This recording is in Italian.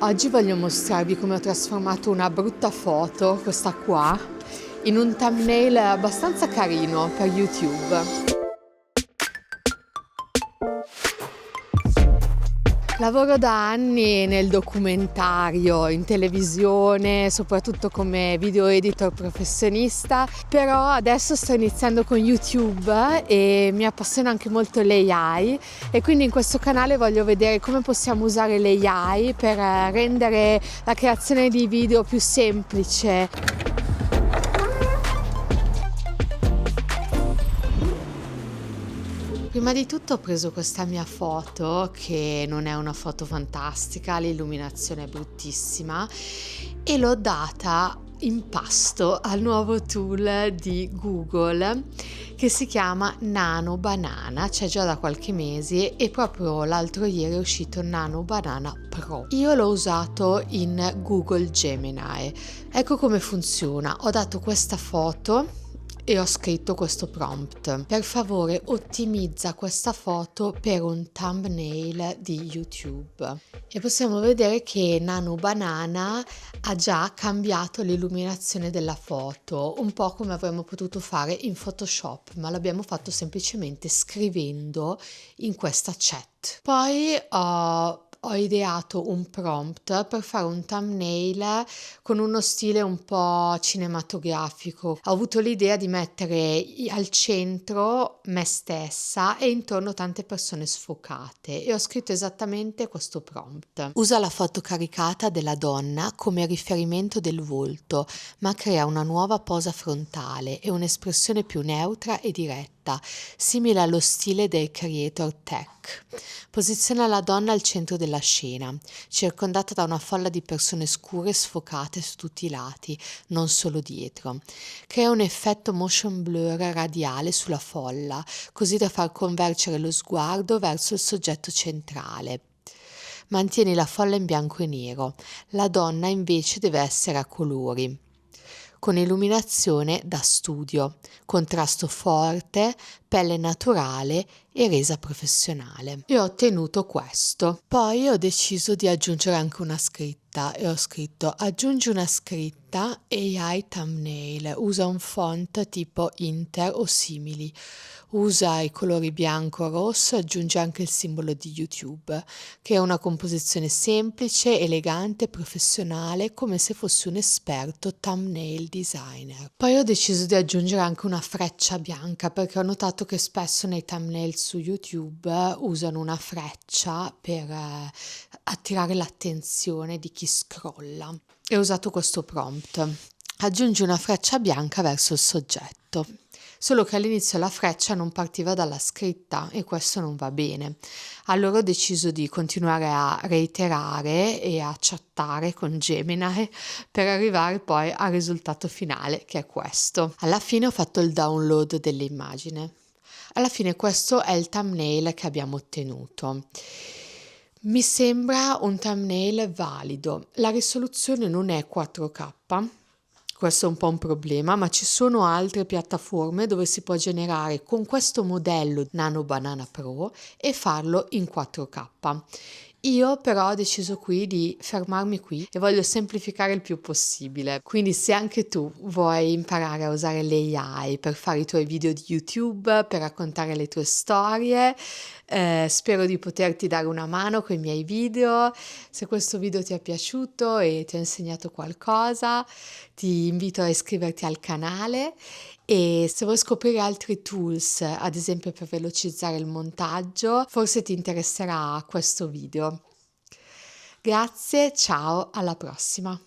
Oggi voglio mostrarvi come ho trasformato una brutta foto, questa qua, in un thumbnail abbastanza carino per YouTube. Lavoro da anni nel documentario, in televisione, soprattutto come video editor professionista, però adesso sto iniziando con YouTube e mi appassiona anche molto l'AI e quindi in questo canale voglio vedere come possiamo usare l'AI per rendere la creazione di video più semplice. Prima di tutto ho preso questa mia foto, che non è una foto fantastica, l'illuminazione è bruttissima, e l'ho data in pasto al nuovo tool di Google che si chiama Nano Banana, c'è già da qualche mese e proprio l'altro ieri è uscito Nano Banana Pro. Io l'ho usato in Google Gemini. Ecco come funziona. Ho dato questa foto e ho scritto questo prompt: per favore ottimizza questa foto per un thumbnail di YouTube, e possiamo vedere che Nano Banana ha già cambiato l'illuminazione della foto, un po' come avremmo potuto fare in Photoshop, ma l'abbiamo fatto semplicemente scrivendo in questa chat. Poi ho ideato un prompt per fare un thumbnail con uno stile un po' cinematografico. Ho avuto l'idea di mettere al centro me stessa e intorno tante persone sfocate e ho scritto esattamente questo prompt. Usa la foto caricata della donna come riferimento del volto, ma crea una nuova posa frontale e un'espressione più neutra e diretta, simile allo stile dei creator tech. Posiziona la donna al centro della scena, circondata da una folla di persone scure sfocate su tutti i lati, non solo dietro. Crea un effetto motion blur radiale sulla folla, così da far convergere lo sguardo verso il soggetto centrale. Mantieni la folla in bianco e nero, la donna invece deve essere a colori, con illuminazione da studio, contrasto forte, pelle naturale e resa professionale. E ho ottenuto questo. Poi ho deciso di aggiungere anche una scritta e ho scritto: aggiungi una scritta AI thumbnail, usa un font tipo Inter o simili, usa i colori bianco e rosso, aggiunge anche il simbolo di YouTube, che è una composizione semplice, elegante, professionale, come se fossi un esperto thumbnail designer. Poi ho deciso di aggiungere anche una freccia bianca, perché ho notato che spesso nei thumbnail su YouTube usano una freccia per attirare l'attenzione di chi scrolla. E ho usato questo prompt: aggiungi una freccia bianca verso il soggetto. Solo che all'inizio la freccia non partiva dalla scritta e questo non va bene. Allora ho deciso di continuare a reiterare e a chattare con Gemini per arrivare poi al risultato finale, che è questo. Alla fine ho fatto il download dell'immagine. Alla fine questo è il thumbnail che abbiamo ottenuto. Mi sembra un thumbnail valido. La risoluzione non è 4K. Questo è un po' un problema, ma ci sono altre piattaforme dove si può generare con questo modello Nano Banana Pro e farlo in 4K. Io però ho deciso qui di fermarmi qui e voglio semplificare il più possibile. Quindi se anche tu vuoi imparare a usare l'AI per fare i tuoi video di YouTube, per raccontare le tue storie, spero di poterti dare una mano con i miei video. Se questo video ti è piaciuto e ti ha insegnato qualcosa, ti invito a iscriverti al canale, e se vuoi scoprire altri tools, ad esempio per velocizzare il montaggio, forse ti interesserà questo video. Grazie, ciao, alla prossima!